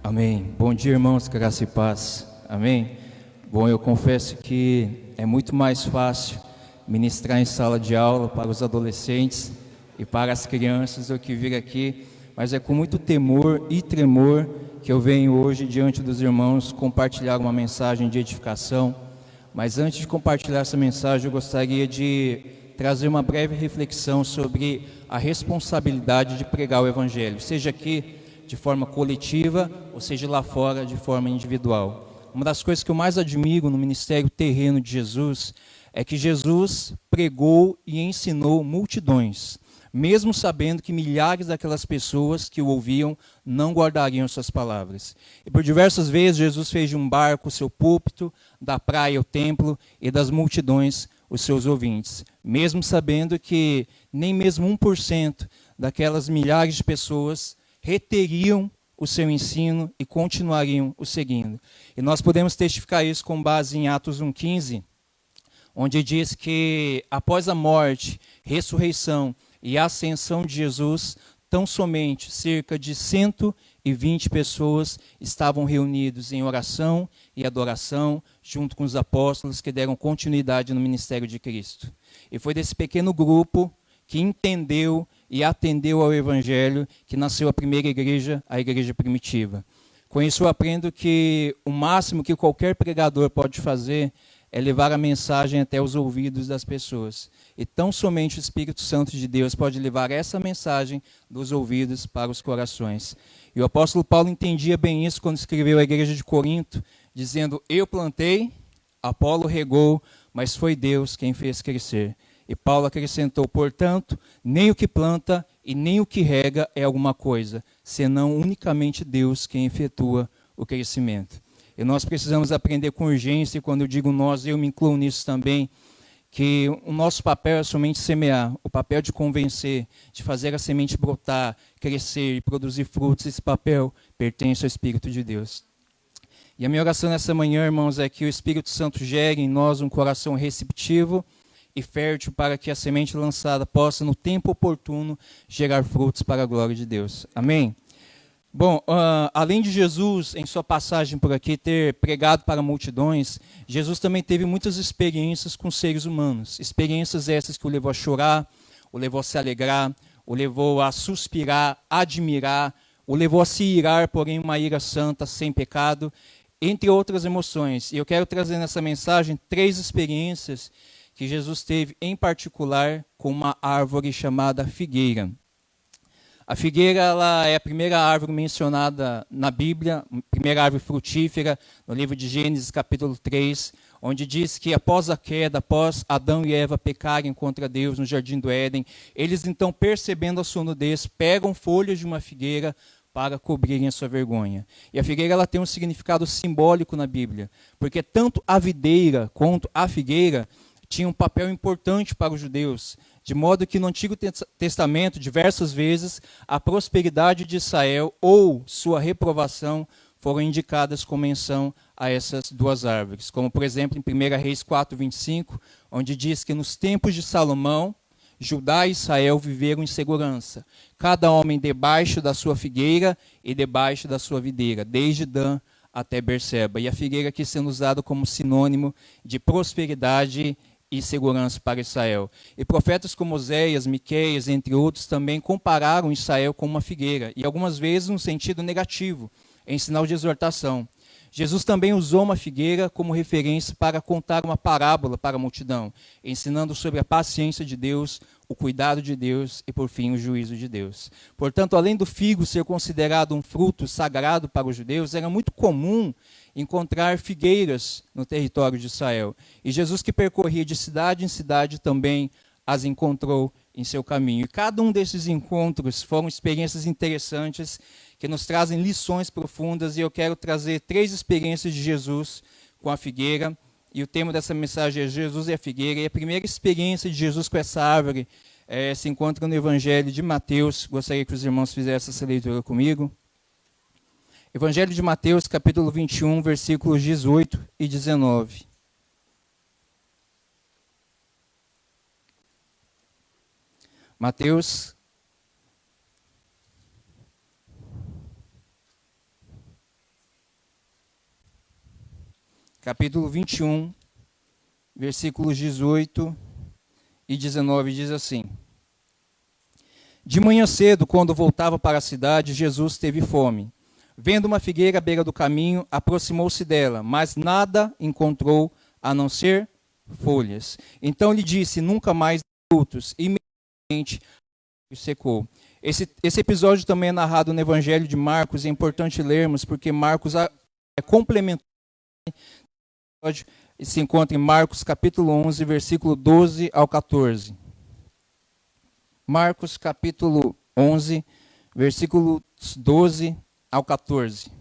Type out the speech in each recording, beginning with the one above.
Amém. Bom dia, irmãos, graça e paz. Amém. Bom, eu confesso que é muito mais fácil ministrar em sala de aula para os adolescentes e para as crianças do que vir aqui, mas é com muito temor e tremor que eu venho hoje diante dos irmãos compartilhar uma mensagem de edificação. Mas antes de compartilhar essa mensagem, eu gostaria de trazer uma breve reflexão sobre a responsabilidade de pregar o Evangelho, seja aqui de forma coletiva, ou seja lá fora de forma individual. Uma das coisas que eu mais admiro no ministério terreno de Jesus é que Jesus pregou e ensinou multidões, mesmo sabendo que milhares daquelas pessoas que o ouviam não guardariam suas palavras. E por diversas vezes Jesus fez de um barco o seu púlpito, da praia o templo e das multidões os seus ouvintes, mesmo sabendo que nem mesmo 1% daquelas milhares de pessoas reteriam o seu ensino e continuariam o seguindo. E nós podemos testificar isso com base em Atos 1,15, onde diz que após a morte, ressurreição e ascensão de Jesus, tão somente cerca de 120 pessoas estavam reunidos em oração e adoração, junto com os apóstolos que deram continuidade no ministério de Cristo. E foi desse pequeno grupo que entendeu e atendeu ao Evangelho que nasceu a primeira igreja, a igreja primitiva. Com isso eu aprendo que o máximo que qualquer pregador pode fazer é levar a mensagem até os ouvidos das pessoas. E tão somente o Espírito Santo de Deus pode levar essa mensagem dos ouvidos para os corações. E o apóstolo Paulo entendia bem isso quando escreveu à igreja de Corinto, dizendo: eu plantei, Apolo regou, mas foi Deus quem fez crescer. E Paulo acrescentou: portanto, nem o que planta e nem o que rega é alguma coisa, senão unicamente Deus quem efetua o crescimento. E nós precisamos aprender com urgência, e quando eu digo nós, eu me incluo nisso também, que o nosso papel é somente semear, o papel de convencer, de fazer a semente brotar, crescer e produzir frutos, esse papel pertence ao Espírito de Deus. E a minha oração nessa manhã, irmãos, é que o Espírito Santo gere em nós um coração receptivo e fértil para que a semente lançada possa, no tempo oportuno, gerar frutos para a glória de Deus. Amém? Bom, além de Jesus, em sua passagem por aqui, ter pregado para multidões, Jesus também teve muitas experiências com seres humanos. Experiências essas que o levou a chorar, o levou a se alegrar, o levou a suspirar, admirar, o levou a se irar, porém uma ira santa, sem pecado, entre outras emoções. E eu quero trazer nessa mensagem 3 experiências que Jesus teve em particular com uma árvore chamada figueira. A figueira ela é a primeira árvore mencionada na Bíblia, a primeira árvore frutífera, no livro de Gênesis, capítulo 3, onde diz que após a queda, após Adão e Eva pecarem contra Deus no jardim do Éden, eles então, percebendo a sua nudez, pegam folhas de uma figueira para cobrirem a sua vergonha. E a figueira ela tem um significado simbólico na Bíblia, porque tanto a videira quanto a figueira tinha um papel importante para os judeus, de modo que no Antigo Testamento, diversas vezes, a prosperidade de Israel ou sua reprovação foram indicadas com menção a essas 2 árvores. Como, por exemplo, em 1 Reis 4:25, onde diz que nos tempos de Salomão, Judá e Israel viveram em segurança, cada homem debaixo da sua figueira e debaixo da sua videira, desde Dan até Berseba. E a figueira aqui sendo usada como sinônimo de prosperidade e segurança para Israel. E profetas como Oséias, Miqueias, entre outros, também compararam Israel com uma figueira, e algumas vezes no sentido negativo, em sinal de exortação. Jesus também usou uma figueira como referência para contar uma parábola para a multidão, ensinando sobre a paciência de Deus, o cuidado de Deus e, por fim, o juízo de Deus. Portanto, além do figo ser considerado um fruto sagrado para os judeus, era muito comum encontrar figueiras no território de Israel. E Jesus, que percorria de cidade em cidade, também as encontrou em seu caminho. E cada um desses encontros foram experiências interessantes que nos trazem lições profundas, e eu quero trazer 3 experiências de Jesus com a figueira, e o tema dessa mensagem é Jesus e a figueira. E a primeira experiência de Jesus com essa árvore se encontra no Evangelho de Mateus. Gostaria que os irmãos fizessem essa leitura comigo. Evangelho de Mateus, capítulo 21, versículos 18 e 19. Mateus capítulo 21, versículos 18 e 19, diz assim: De manhã cedo, quando voltava para a cidade, Jesus teve fome. Vendo uma figueira à beira do caminho, aproximou-se dela, mas nada encontrou a não ser folhas. Então lhe disse: nunca mais frutos. Imediatamente secou. Esse episódio também é narrado no Evangelho de Marcos, é importante lermos, porque Marcos é complementar. Se encontra em Marcos capítulo 11, versículo 12 ao 14. Marcos capítulo 11, versículos 12 ao 14.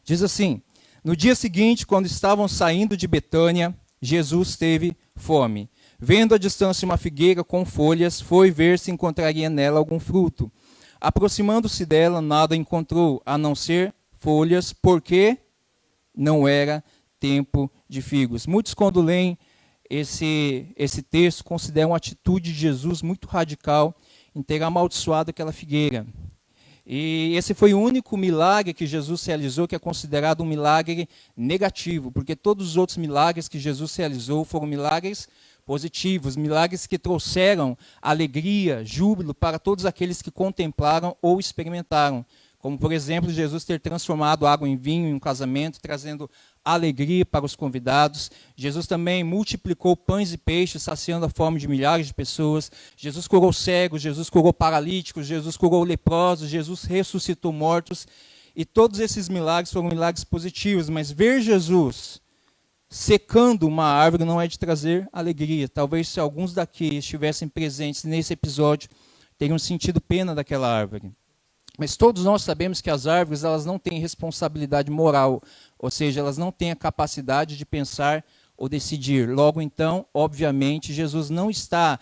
Diz assim: No dia seguinte, quando estavam saindo de Betânia, Jesus teve fome. Vendo à distância uma figueira com folhas, foi ver se encontraria nela algum fruto. Aproximando-se dela, nada encontrou, a não ser folhas, porque não era tempo de figos. Muitos, quando leem esse texto, consideram a atitude de Jesus muito radical em ter amaldiçoado aquela figueira. E esse foi o único milagre que Jesus realizou que é considerado um milagre negativo, porque todos os outros milagres que Jesus realizou foram milagres positivos, milagres que trouxeram alegria, júbilo para todos aqueles que contemplaram ou experimentaram. Como, por exemplo, Jesus ter transformado água em vinho em um casamento, trazendo alegria para os convidados. Jesus também multiplicou pães e peixes, saciando a fome de milhares de pessoas. Jesus curou cegos, Jesus curou paralíticos, Jesus curou leprosos, Jesus ressuscitou mortos. E todos esses milagres foram milagres positivos, mas ver Jesus secando uma árvore não é de trazer alegria. Talvez se alguns daqui estivessem presentes nesse episódio, teriam sentido pena daquela árvore. Mas todos nós sabemos que as árvores elas não têm responsabilidade moral, ou seja, elas não têm a capacidade de pensar ou decidir. Logo então, obviamente, Jesus não está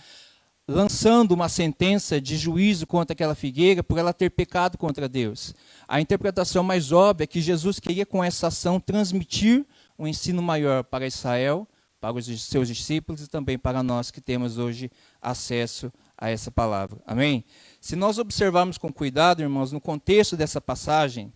lançando uma sentença de juízo contra aquela figueira por ela ter pecado contra Deus. A interpretação mais óbvia é que Jesus queria com essa ação transmitir um ensino maior para Israel, para os seus discípulos e também para nós que temos hoje acesso a essa palavra. Amém? Se nós observarmos com cuidado, irmãos, no contexto dessa passagem,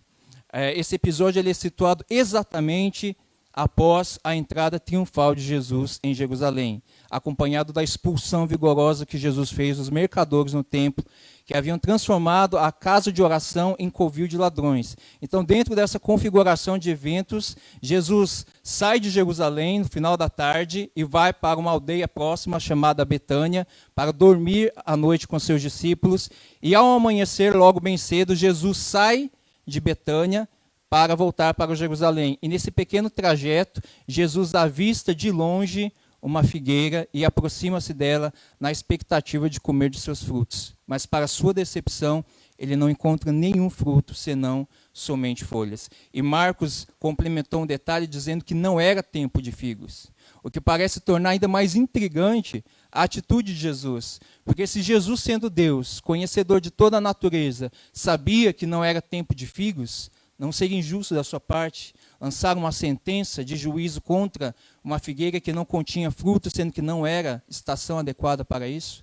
esse episódio ele é situado exatamente após a entrada triunfal de Jesus em Jerusalém, acompanhado da expulsão vigorosa que Jesus fez dos mercadores no templo, que haviam transformado a casa de oração em covil de ladrões. Então, dentro dessa configuração de eventos, Jesus sai de Jerusalém no final da tarde e vai para uma aldeia próxima chamada Betânia para dormir à noite com seus discípulos. E ao amanhecer, logo bem cedo, Jesus sai de Betânia para voltar para Jerusalém. E nesse pequeno trajeto, Jesus avista de longe uma figueira e aproxima-se dela na expectativa de comer de seus frutos. Mas para sua decepção, ele não encontra nenhum fruto, senão somente folhas. E Marcos complementou um detalhe dizendo que não era tempo de figos. O que parece tornar ainda mais intrigante a atitude de Jesus. Porque se Jesus, sendo Deus, conhecedor de toda a natureza, sabia que não era tempo de figos, não seria injusto da sua parte lançar uma sentença de juízo contra uma figueira que não continha fruto, sendo que não era estação adequada para isso?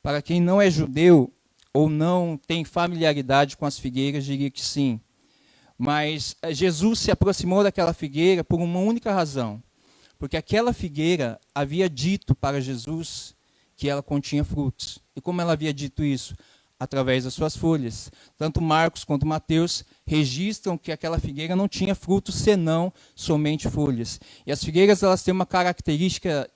Para quem não é judeu ou não tem familiaridade com as figueiras, diria que sim. Mas Jesus se aproximou daquela figueira por uma única razão. Porque aquela figueira havia dito para Jesus que ela continha frutos. E como ela havia dito isso? Através das suas folhas. Tanto Marcos quanto Mateus registram que aquela figueira não tinha frutos senão somente folhas. E as figueiras elas têm uma característica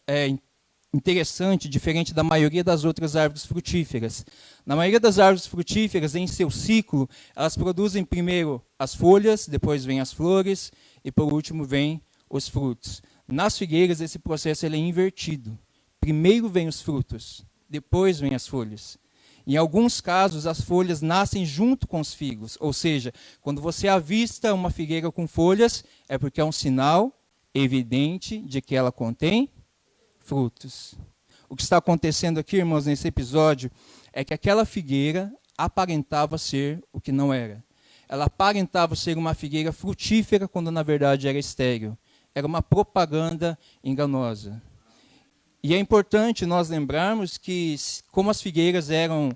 interessante, diferente da maioria das outras árvores frutíferas. Na maioria das árvores frutíferas, em seu ciclo, elas produzem primeiro as folhas, depois vêm as flores e por último vêm os frutos. Nas figueiras esse processo ele é invertido. Primeiro vêm os frutos, depois vêm as folhas. Em alguns casos, as folhas nascem junto com os figos, ou seja, quando você avista uma figueira com folhas, é porque é um sinal evidente de que ela contém frutos. O que está acontecendo aqui, irmãos, nesse episódio, é que aquela figueira aparentava ser o que não era. Ela aparentava ser uma figueira frutífera, quando na verdade era estéril. Era uma propaganda enganosa. E é importante nós lembrarmos que, como as figueiras eram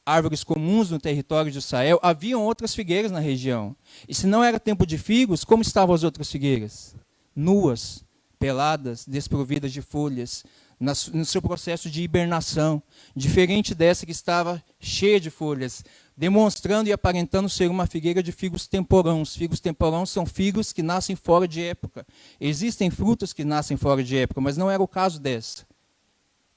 árvores comuns no território de Israel, haviam outras figueiras na região. E se não era tempo de figos, como estavam as outras figueiras? Nuas, peladas, desprovidas de folhas, no seu processo de hibernação, diferente dessa que estava cheia de folhas, demonstrando e aparentando ser uma figueira de figos temporãos. Figos temporãos são figos que nascem fora de época. Existem frutas que nascem fora de época, mas não era o caso dessa.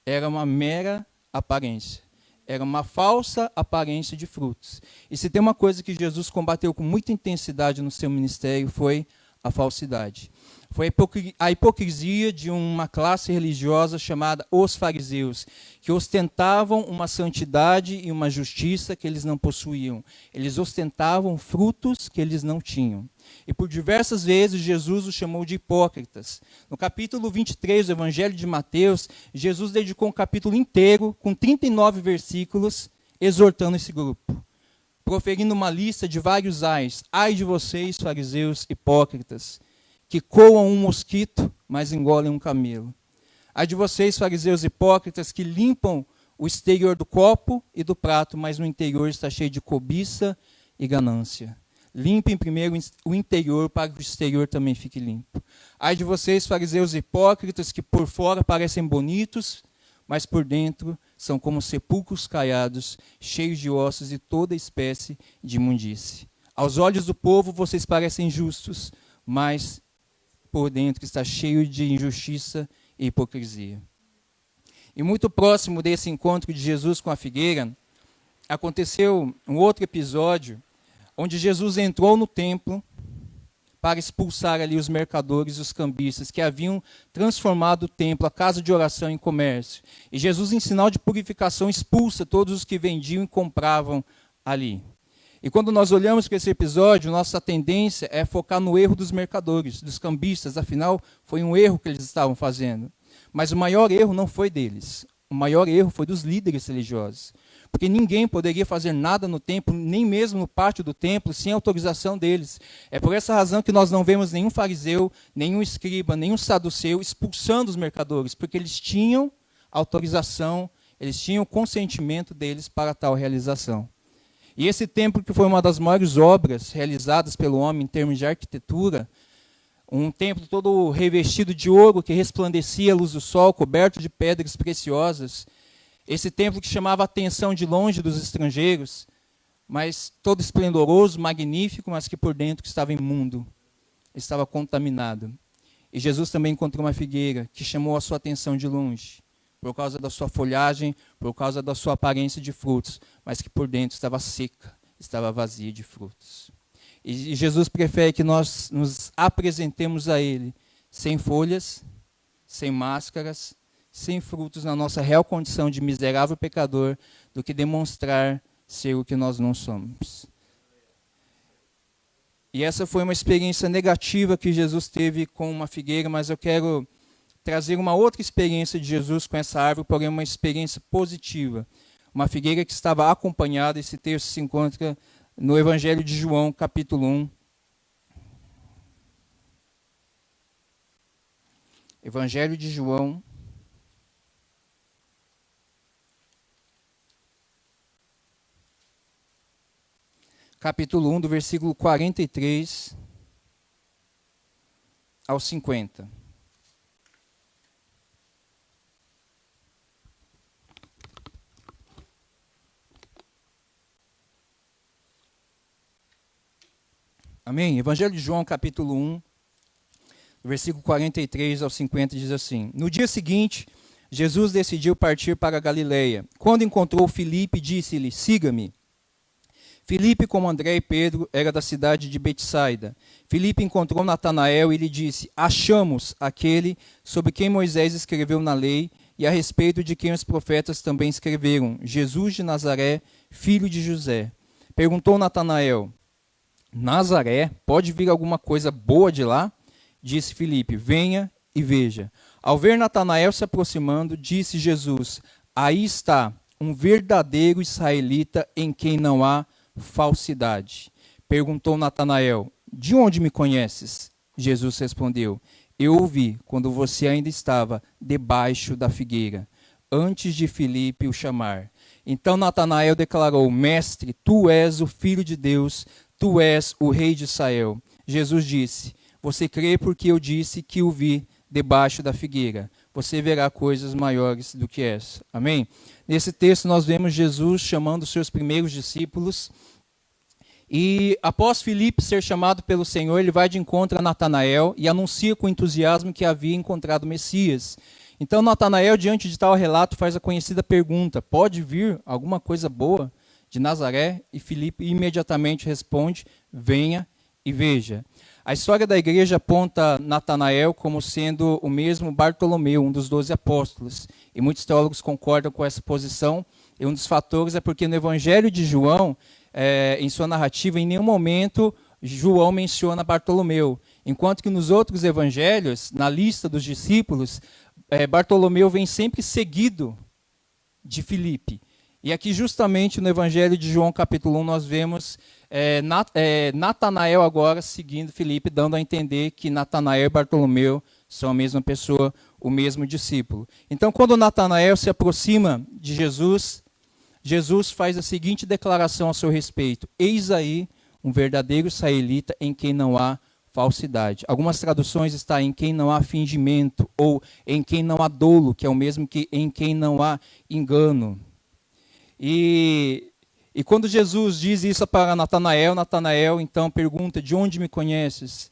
Era uma mera aparência. Era uma falsa aparência de frutos. E se tem uma coisa que Jesus combateu com muita intensidade no seu ministério, foi a falsidade. Foi a hipocrisia de uma classe religiosa chamada os fariseus, que ostentavam uma santidade e uma justiça que eles não possuíam. Eles ostentavam frutos que eles não tinham. E por diversas vezes Jesus os chamou de hipócritas. No capítulo 23 do Evangelho de Mateus, Jesus dedicou um capítulo inteiro, com 39 versículos, exortando esse grupo, proferindo uma lista de vários ais. Ai de vocês, fariseus hipócritas, que coam um mosquito, mas engolem um camelo. Ai de vocês, fariseus hipócritas, que limpam o exterior do copo e do prato, mas no interior está cheio de cobiça e ganância. Limpem primeiro o interior, para que o exterior também fique limpo. Ai de vocês, fariseus hipócritas, que por fora parecem bonitos, mas por dentro são como sepulcros caiados, cheios de ossos e toda espécie de imundície. Aos olhos do povo vocês parecem justos, mas por dentro está cheio de injustiça e hipocrisia. E muito próximo desse encontro de Jesus com a figueira, aconteceu um outro episódio, onde Jesus entrou no templo para expulsar ali os mercadores e os cambistas que haviam transformado o templo, a casa de oração, em comércio. E Jesus, em sinal de purificação, expulsa todos os que vendiam e compravam ali. E quando nós olhamos para esse episódio, nossa tendência é focar no erro dos mercadores, dos cambistas, afinal, foi um erro que eles estavam fazendo. Mas o maior erro não foi deles, o maior erro foi dos líderes religiosos. Porque ninguém poderia fazer nada no templo, nem mesmo no pátio do templo, sem autorização deles. É por essa razão que nós não vemos nenhum fariseu, nenhum escriba, nenhum saduceu expulsando os mercadores, porque eles tinham autorização, eles tinham consentimento deles para tal realização. E esse templo, que foi uma das maiores obras realizadas pelo homem em termos de arquitetura, um templo todo revestido de ouro, que resplandecia à luz do sol, coberto de pedras preciosas. Esse templo que chamava a atenção de longe dos estrangeiros, mas todo esplendoroso, magnífico, mas que por dentro estava imundo, estava contaminado. E Jesus também encontrou uma figueira que chamou a sua atenção de longe, por causa da sua folhagem, por causa da sua aparência de frutos, mas que por dentro estava seca, estava vazia de frutos. E Jesus prefere que nós nos apresentemos a Ele sem folhas, sem máscaras, sem frutos na nossa real condição de miserável pecador, do que demonstrar ser o que nós não somos. E essa foi uma experiência negativa que Jesus teve com uma figueira, mas eu quero trazer uma outra experiência de Jesus com essa árvore, porém uma experiência positiva. Uma figueira que estava acompanhada, esse texto se encontra no Evangelho de João, capítulo 1. Evangelho de João, capítulo 1, do versículo 43 ao 50. Amém? Evangelho de João, capítulo 1, versículo 43 ao 50, diz assim: No dia seguinte, Jesus decidiu partir para a Galileia. Quando encontrou Filipe, disse-lhe: Siga-me. Filipe, como André e Pedro, era da cidade de Betsaida. Filipe encontrou Natanael e lhe disse: Achamos aquele sobre quem Moisés escreveu na lei e a respeito de quem os profetas também escreveram, Jesus de Nazaré, filho de José. Perguntou Natanael: Nazaré, pode vir alguma coisa boa de lá? Disse Filipe: Venha e veja. Ao ver Natanael se aproximando, disse Jesus: Aí está um verdadeiro israelita em quem não há falsidade. Perguntou Natanael: De onde me conheces? Jesus respondeu: Eu o vi quando você ainda estava debaixo da figueira, antes de Filipe o chamar. Então Natanael declarou: Mestre, tu és o Filho de Deus, tu és o Rei de Israel. Jesus disse: Você crê porque eu disse que o vi debaixo da figueira. Você verá coisas maiores do que essa. Amém? Nesse texto nós vemos Jesus chamando os seus primeiros discípulos. E após Filipe ser chamado pelo Senhor, ele vai de encontro a Natanael e anuncia com entusiasmo que havia encontrado o Messias. Então Natanael, diante de tal relato, faz a conhecida pergunta: pode vir alguma coisa boa de Nazaré? E Filipe imediatamente responde: venha e veja. A história da igreja aponta Natanael como sendo o mesmo Bartolomeu, um dos 12 apóstolos. E muitos teólogos concordam com essa posição. E um dos fatores é porque no Evangelho de João, em sua narrativa, em nenhum momento João menciona Bartolomeu. Enquanto que nos outros evangelhos, na lista dos discípulos, Bartolomeu vem sempre seguido de Filipe. E aqui justamente no Evangelho de João capítulo 1 nós vemos Natanael agora seguindo Filipe, dando a entender que Natanael e Bartolomeu são a mesma pessoa, o mesmo discípulo. Então quando Natanael se aproxima de Jesus, Jesus faz a seguinte declaração a seu respeito: eis aí um verdadeiro israelita em quem não há falsidade. Algumas traduções está em quem não há fingimento, ou em quem não há dolo, que é o mesmo que em quem não há engano. E quando Jesus diz isso para Natanael, Natanael então pergunta: de onde me conheces?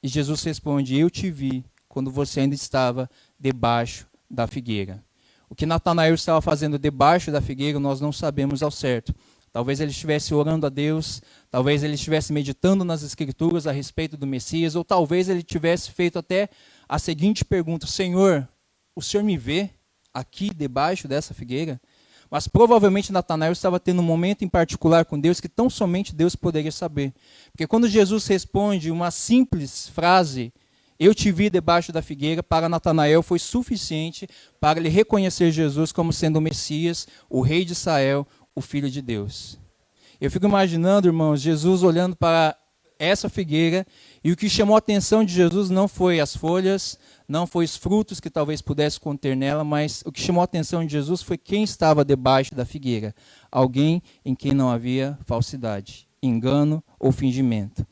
E Jesus responde: eu te vi quando você ainda estava debaixo da figueira. O que Natanael estava fazendo debaixo da figueira, nós não sabemos ao certo. Talvez ele estivesse orando a Deus, talvez ele estivesse meditando nas Escrituras a respeito do Messias, ou talvez ele tivesse feito até a seguinte pergunta: Senhor, o Senhor me vê aqui debaixo dessa figueira? Mas provavelmente Natanael estava tendo um momento em particular com Deus que tão somente Deus poderia saber. Porque quando Jesus responde uma simples frase: eu te vi debaixo da figueira, para Natanael foi suficiente para ele reconhecer Jesus como sendo o Messias, o Rei de Israel, o Filho de Deus. Eu fico imaginando, irmãos, Jesus olhando para essa figueira, e o que chamou a atenção de Jesus não foi as folhas, não foi os frutos que talvez pudesse conter nela, mas o que chamou a atenção de Jesus foi quem estava debaixo da figueira. Alguém em quem não havia falsidade, engano ou fingimento.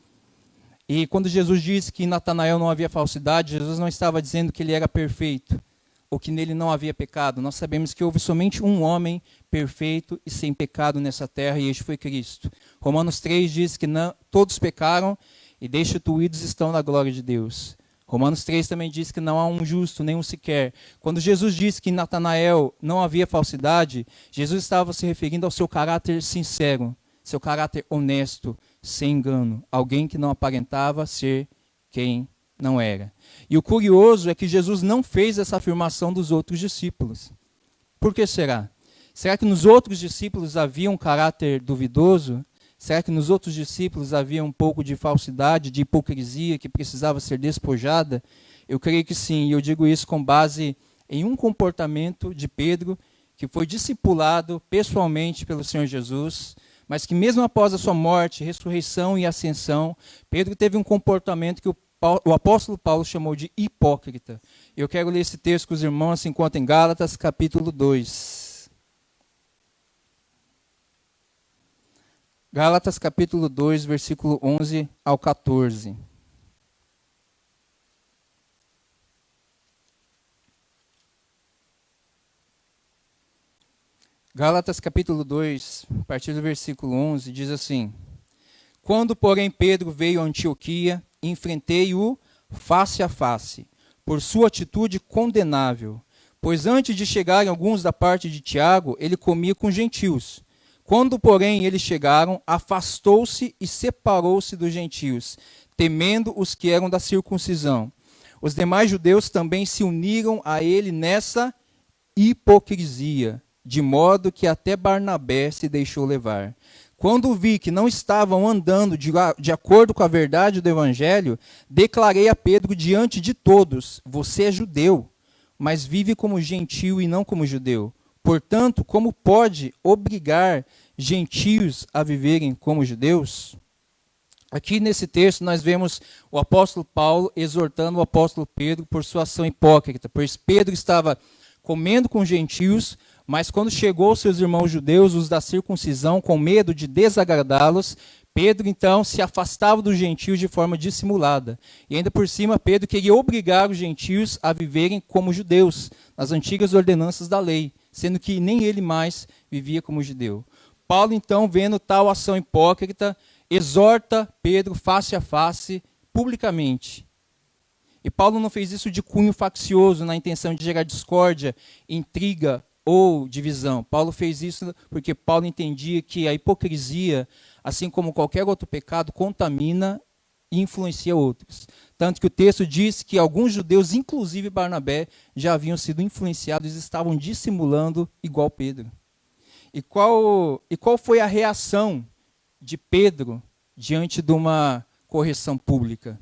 E quando Jesus disse que em Natanael não havia falsidade, Jesus não estava dizendo que ele era perfeito, ou que nele não havia pecado. Nós sabemos que houve somente um homem perfeito e sem pecado nessa terra, e este foi Cristo. Romanos 3 diz que todos pecaram e destituídos estão da glória de Deus. Romanos 3 também diz que não há um justo, nenhum sequer. Quando Jesus disse que em Natanael não havia falsidade, Jesus estava se referindo ao seu caráter sincero, seu caráter honesto, sem engano, alguém que não aparentava ser quem não era. E o curioso é que Jesus não fez essa afirmação dos outros discípulos. Por que será? Será que nos outros discípulos havia um caráter duvidoso? Será que nos outros discípulos havia um pouco de falsidade, de hipocrisia que precisava ser despojada? Eu creio que sim, e eu digo isso com base em um comportamento de Pedro, que foi discipulado pessoalmente pelo Senhor Jesus, mas que mesmo após a sua morte, ressurreição e ascensão, Pedro teve um comportamento que o apóstolo Paulo chamou de hipócrita. Eu quero ler esse texto com os irmãos, se encontra em Gálatas, capítulo 2. Gálatas, capítulo 2, versículo 11 ao 14. Gálatas capítulo 2, a partir do versículo 11, diz assim: quando, porém, Pedro veio a Antioquia, enfrentei-o face a face, por sua atitude condenável, pois antes de chegarem alguns da parte de Tiago, ele comia com gentios. Quando, porém, eles chegaram, afastou-se e separou-se dos gentios, temendo os que eram da circuncisão. Os demais judeus também se uniram a ele nessa hipocrisia, de modo que até Barnabé se deixou levar. Quando vi que não estavam andando de acordo com a verdade do Evangelho, declarei a Pedro diante de todos: você é judeu, mas vive como gentio e não como judeu. Portanto, como pode obrigar gentios a viverem como judeus? Aqui nesse texto nós vemos o apóstolo Paulo exortando o apóstolo Pedro por sua ação hipócrita, pois Pedro estava comendo com gentios, Mas quando chegou aos seus irmãos judeus, os da circuncisão, com medo de desagradá-los, Pedro, então, se afastava dos gentios de forma dissimulada. E ainda por cima, Pedro queria obrigar os gentios a viverem como judeus, nas antigas ordenanças da lei, sendo que nem ele mais vivia como judeu. Paulo, então, vendo tal ação hipócrita, exorta Pedro face a face, publicamente. E Paulo não fez isso de cunho faccioso, na intenção de gerar discórdia, intriga ou divisão. Paulo fez isso porque Paulo entendia que a hipocrisia, assim como qualquer outro pecado, contamina e influencia outros. Tanto que o texto diz que alguns judeus, inclusive Barnabé, já haviam sido influenciados e estavam dissimulando igual Pedro. E qual foi a reação de Pedro diante de uma correção pública?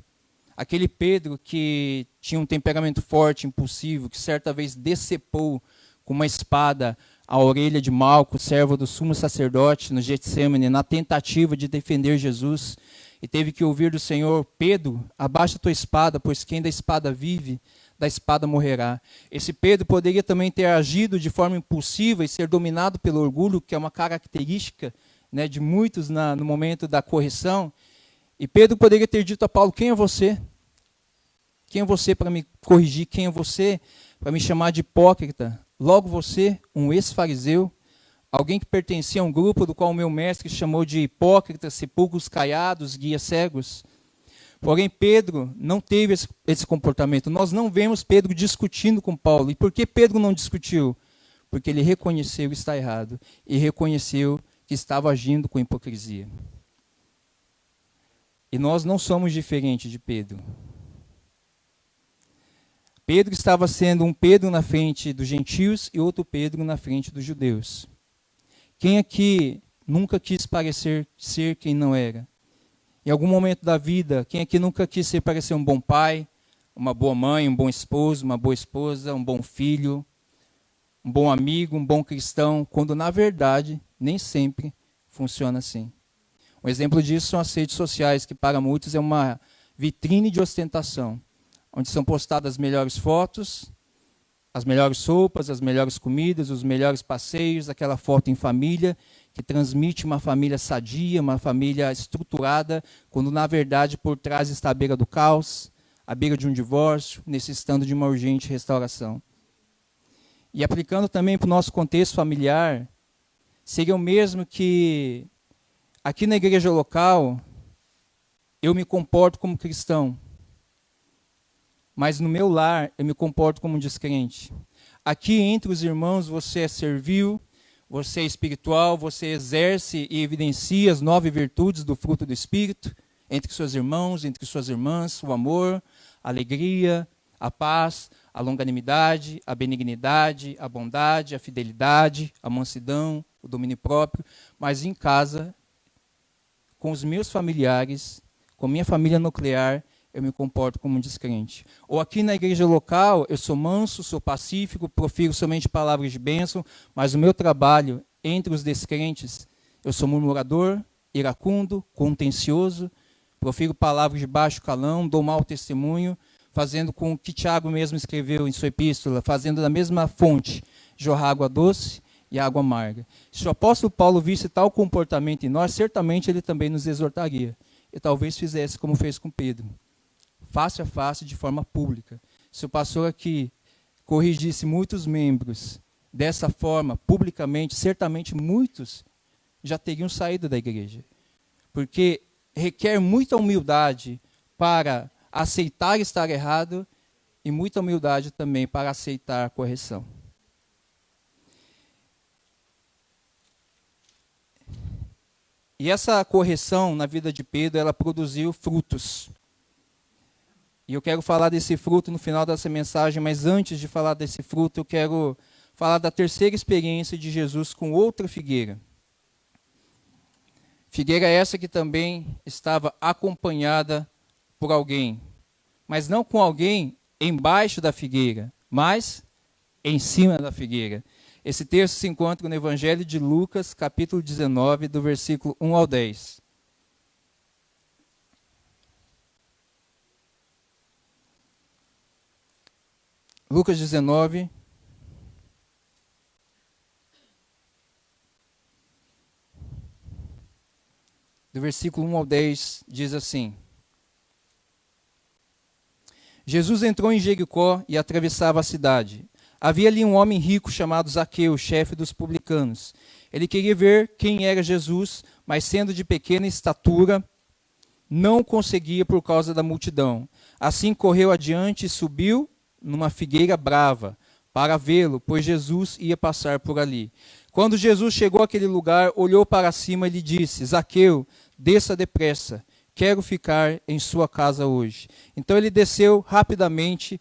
Aquele Pedro que tinha um temperamento forte, impulsivo, que certa vez decepou com uma espada a orelha de Malco, servo do sumo sacerdote, no Getsêmani, na tentativa de defender Jesus, e teve que ouvir do Senhor: Pedro, abaixa a tua espada, pois quem da espada vive, da espada morrerá. Esse Pedro poderia também ter agido de forma impulsiva e ser dominado pelo orgulho, que é uma característica, né, de muitos no momento da correção. E Pedro poderia ter dito a Paulo: quem é você? Quem é você para me corrigir? Quem é você para me chamar de hipócrita? Logo você, um ex-fariseu, alguém que pertencia a um grupo do qual o meu mestre chamou de hipócritas, sepulcros caiados, guias cegos. Porém, Pedro não teve esse comportamento. Nós não vemos Pedro discutindo com Paulo. E por que Pedro não discutiu? Porque ele reconheceu que está errado e reconheceu que estava agindo com hipocrisia. E nós não somos diferentes de Pedro. Pedro estava sendo um Pedro na frente dos gentios e outro Pedro na frente dos judeus. Quem aqui nunca quis parecer ser quem não era? Em algum momento da vida, quem aqui nunca quis parecer um bom pai, uma boa mãe, um bom esposo, uma boa esposa, um bom filho, um bom amigo, um bom cristão, quando na verdade nem sempre funciona assim. Um exemplo disso são as redes sociais, que para muitos é uma vitrine de ostentação, onde são postadas as melhores fotos, as melhores roupas, as melhores comidas, os melhores passeios, aquela foto em família, que transmite uma família sadia, uma família estruturada, quando na verdade por trás está a beira do caos, à beira de um divórcio, necessitando de uma urgente restauração. E aplicando também para o nosso contexto familiar, seria o mesmo que aqui na igreja local eu me comporto como cristão, mas no meu lar eu me comporto como um descrente. Aqui entre os irmãos você é servil, você é espiritual, você exerce e evidencia as 9 virtudes do fruto do Espírito, entre seus irmãos, entre suas irmãs, o amor, a alegria, a paz, a longanimidade, a benignidade, a bondade, a fidelidade, a mansidão, o domínio próprio. Mas em casa, com os meus familiares, com minha família nuclear, eu me comporto como um descrente. Ou aqui na igreja local, eu sou manso, sou pacífico, profiro somente palavras de bênção, mas o meu trabalho entre os descrentes, eu sou murmurador, iracundo, contencioso, profiro palavras de baixo calão, dou mau testemunho, fazendo com o que Tiago mesmo escreveu em sua epístola, fazendo da mesma fonte jorrar água doce e água amarga. Se o apóstolo Paulo visse tal comportamento em nós, certamente ele também nos exortaria. E talvez fizesse como fez com Pedro, face a face, de forma pública. Se o pastor aqui corrigisse muitos membros dessa forma, publicamente, certamente muitos já teriam saído da igreja. Porque requer muita humildade para aceitar estar errado e muita humildade também para aceitar a correção. E essa correção na vida de Pedro, ela produziu frutos. E eu quero falar desse fruto no final dessa mensagem, mas antes de falar desse fruto, eu quero falar da terceira experiência de Jesus com outra figueira. Figueira essa que também estava acompanhada por alguém, mas não com alguém embaixo da figueira, mas em cima da figueira. Esse texto se encontra no Evangelho de Lucas, capítulo 19, do versículo 1 ao 10. Lucas 19, do versículo 1 ao 10, diz assim: Jesus entrou em Jericó e atravessava a cidade. Havia ali um homem rico chamado Zaqueu, chefe dos publicanos. Ele queria ver quem era Jesus, mas sendo de pequena estatura, não conseguia por causa da multidão. Assim correu adiante e subiu numa figueira brava para vê-lo, pois Jesus ia passar por ali. Quando Jesus chegou àquele lugar, olhou para cima e lhe disse: Zaqueu, desça depressa, quero ficar em sua casa hoje. Então ele desceu rapidamente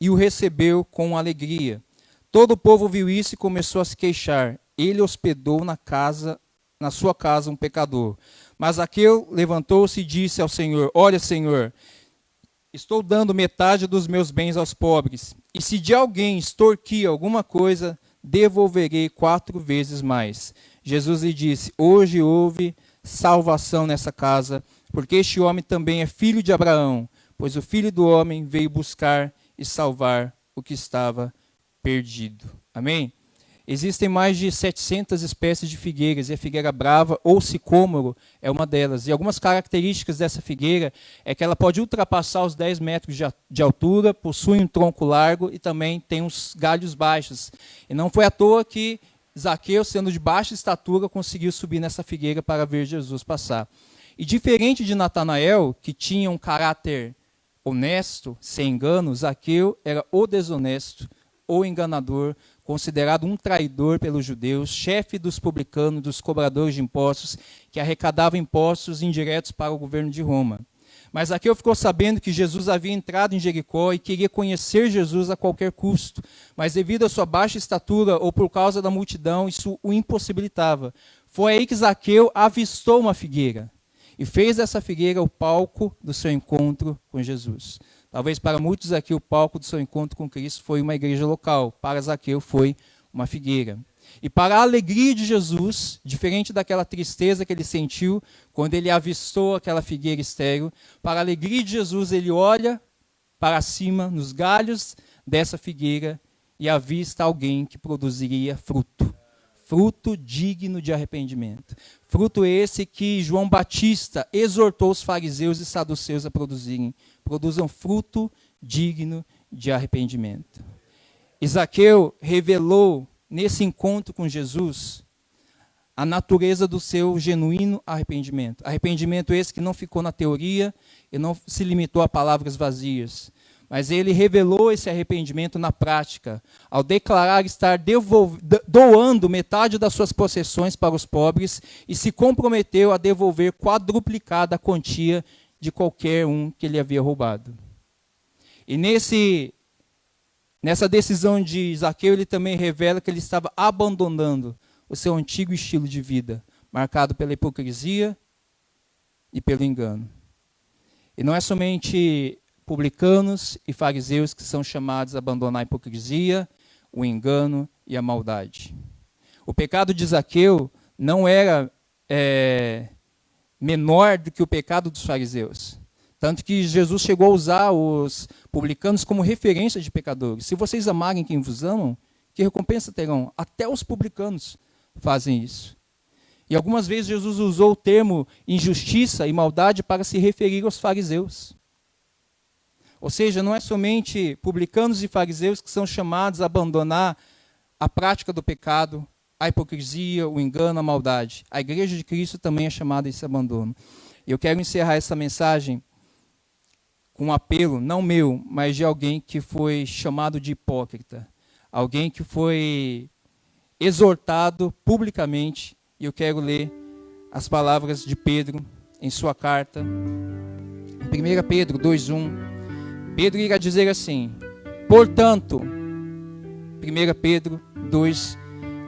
e o recebeu com alegria. Todo o povo viu isso e começou a se queixar. Ele hospedou na sua casa um pecador. Mas Zaqueu levantou-se e disse ao Senhor: Olha, Senhor, estou dando metade dos meus bens aos pobres, e se de alguém extorquir alguma coisa, devolverei 4 vezes mais. Jesus lhe disse: Hoje houve salvação nessa casa, porque este homem também é filho de Abraão, pois o Filho do Homem veio buscar e salvar o que estava perdido. Amém? Existem mais de 700 espécies de figueiras, e a figueira brava ou sicômoro é uma delas. E algumas características dessa figueira é que ela pode ultrapassar os 10 metros de altura, possui um tronco largo e também tem uns galhos baixos. E não foi à toa que Zaqueu, sendo de baixa estatura, conseguiu subir nessa figueira para ver Jesus passar. E diferente de Natanael, que tinha um caráter honesto, sem engano, Zaqueu era ou desonesto ou enganador, considerado um traidor pelos judeus, chefe dos publicanos, dos cobradores de impostos, que arrecadavam impostos indiretos para o governo de Roma. Mas Zaqueu ficou sabendo que Jesus havia entrado em Jericó e queria conhecer Jesus a qualquer custo, mas devido à sua baixa estatura ou por causa da multidão, isso o impossibilitava. Foi aí que Zaqueu avistou uma figueira e fez dessa figueira o palco do seu encontro com Jesus. Talvez para muitos aqui o palco do seu encontro com Cristo foi uma igreja local. Para Zaqueu foi uma figueira. E para a alegria de Jesus, diferente daquela tristeza que ele sentiu quando ele avistou aquela figueira estéril, para a alegria de Jesus ele olha para cima, nos galhos dessa figueira, e avista alguém que produziria fruto. Fruto digno de arrependimento. Fruto esse que João Batista exortou os fariseus e saduceus a produzirem. Produzam fruto digno de arrependimento. Zaqueu revelou nesse encontro com Jesus a natureza do seu genuíno arrependimento. Arrependimento esse que não ficou na teoria e não se limitou a palavras vazias. Mas ele revelou esse arrependimento na prática, ao declarar estar doando metade das suas possessões para os pobres e se comprometeu a devolver quadruplicada a quantia de qualquer um que ele havia roubado. E nessa decisão de Zaqueu, ele também revela que ele estava abandonando o seu antigo estilo de vida, marcado pela hipocrisia e pelo engano. E não é somente publicanos e fariseus que são chamados a abandonar a hipocrisia, o engano e a maldade. O pecado de Zaqueu não era menor do que o pecado dos fariseus. Tanto que Jesus chegou a usar os publicanos como referência de pecadores. Se vocês amarem quem vos amam, que recompensa terão? Até os publicanos fazem isso. E algumas vezes Jesus usou o termo injustiça e maldade para se referir aos fariseus. Ou seja, não é somente publicanos e fariseus que são chamados a abandonar a prática do pecado, a hipocrisia, o engano, a maldade. A igreja de Cristo também é chamada a esse abandono. Eu quero encerrar essa mensagem com um apelo, não meu, mas de alguém que foi chamado de hipócrita. Alguém que foi exortado publicamente. E eu quero ler as palavras de Pedro em sua carta. Em 1 Pedro 2:1. Pedro irá dizer assim: portanto, 1 Pedro 2,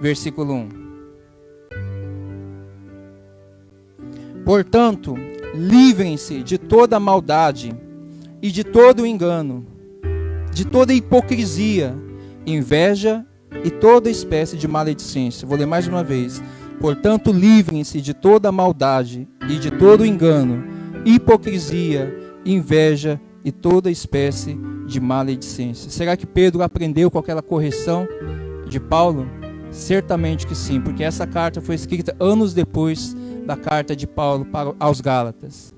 versículo 1. Portanto, livrem-se de toda maldade e de todo engano, de toda hipocrisia, inveja e toda espécie de maledicência. Vou ler mais uma vez. Portanto, livrem-se de toda maldade e de todo engano, hipocrisia, inveja e toda espécie de maledicência. Será que Pedro aprendeu com aquela correção de Paulo? Certamente que sim, porque essa carta foi escrita anos depois da carta de Paulo aos Gálatas.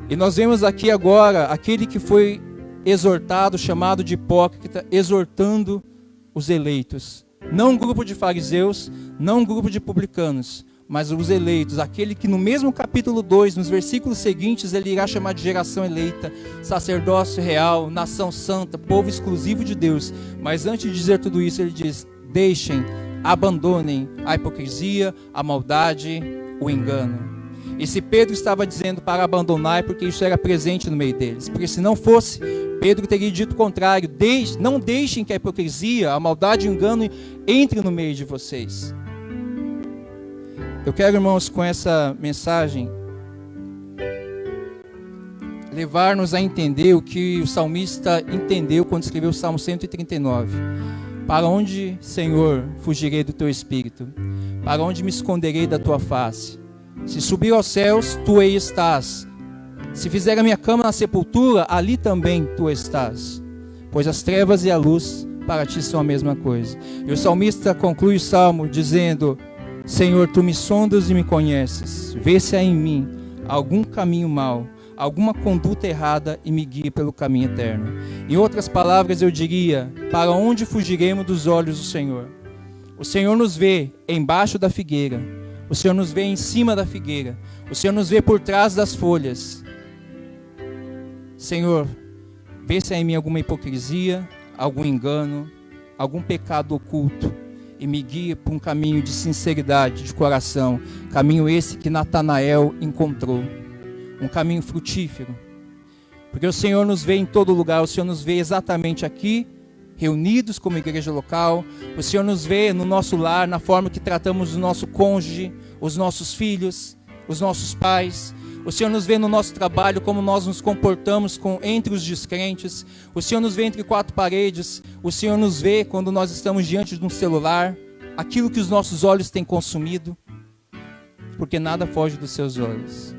E nós vemos aqui agora aquele que foi exortado, chamado de hipócrita, exortando os eleitos. Não um grupo de fariseus, não um grupo de publicanos, mas os eleitos, aquele que no mesmo capítulo 2, nos versículos seguintes, ele irá chamar de geração eleita, sacerdócio real, nação santa, povo exclusivo de Deus. Mas antes de dizer tudo isso, ele diz: deixem, abandonem a hipocrisia, a maldade, o engano. E se Pedro estava dizendo para abandonar, é porque isso era presente no meio deles. Porque se não fosse, Pedro teria dito o contrário: não deixem que a hipocrisia, a maldade e o engano entre no meio de vocês. Eu quero, irmãos, com essa mensagem, levar-nos a entender o que o salmista entendeu quando escreveu o Salmo 139. Para onde, Senhor, fugirei do teu espírito? Para onde me esconderei da tua face? Se subir aos céus, tu aí estás. Se fizer a minha cama na sepultura, ali também tu estás. Pois as trevas e a luz para ti são a mesma coisa. E o salmista conclui o salmo dizendo: Senhor, tu me sondas e me conheces. Vê se há em mim algum caminho mau, alguma conduta errada, e me guie pelo caminho eterno. Em outras palavras, eu diria: para onde fugiremos dos olhos do Senhor? O Senhor nos vê embaixo da figueira. O Senhor nos vê em cima da figueira. O Senhor nos vê por trás das folhas. Senhor, vê se há em mim alguma hipocrisia, algum engano, algum pecado oculto, e me guia por um caminho de sinceridade de coração, caminho esse que Natanael encontrou, um caminho frutífero, porque o Senhor nos vê em todo lugar. O Senhor nos vê exatamente aqui, reunidos como igreja local. O Senhor nos vê no nosso lar, na forma que tratamos o nosso cônjuge, os nossos filhos, os nossos pais. O Senhor nos vê no nosso trabalho, como nós nos comportamos entre os descrentes. O Senhor nos vê entre quatro paredes. O Senhor nos vê quando nós estamos diante de um celular, aquilo que os nossos olhos têm consumido, porque nada foge dos seus olhos.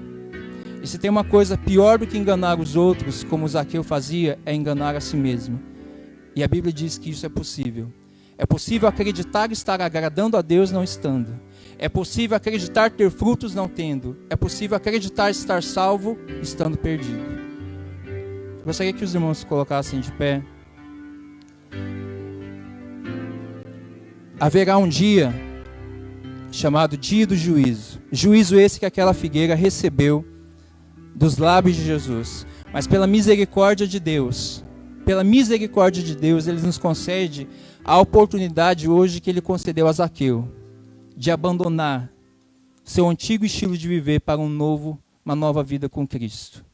E se tem uma coisa pior do que enganar os outros, como Zaqueu fazia, é enganar a si mesmo. E a Bíblia diz que isso é possível. É possível acreditar estar agradando a Deus não estando. É possível acreditar ter frutos não tendo. É possível acreditar estar salvo estando perdido. Gostaria que os irmãos se colocassem de pé. Haverá um dia chamado dia do juízo. Juízo esse que aquela figueira recebeu dos lábios de Jesus. Mas pela misericórdia de Deus, Ele nos concede a oportunidade hoje que Ele concedeu a Zaqueu, de abandonar seu antigo estilo de viver para uma nova vida com Cristo.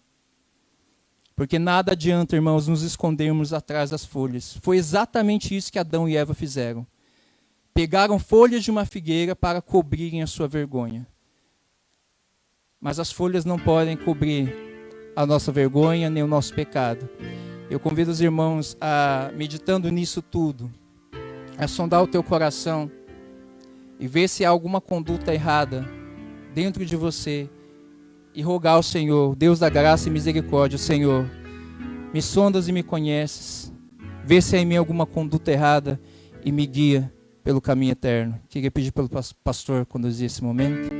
Porque nada adianta, irmãos, nos escondermos atrás das folhas. Foi exatamente isso que Adão e Eva fizeram. Pegaram folhas de uma figueira para cobrirem a sua vergonha. Mas as folhas não podem cobrir a nossa vergonha nem o nosso pecado. Eu convido os irmãos a, meditando nisso tudo, a sondar o teu coração e ver se há alguma conduta errada dentro de você e rogar ao Senhor, Deus da graça e misericórdia: Senhor, me sondas e me conheces, vê se há em mim alguma conduta errada e me guia pelo caminho eterno. Queria pedir pelo pastor conduzir esse momento.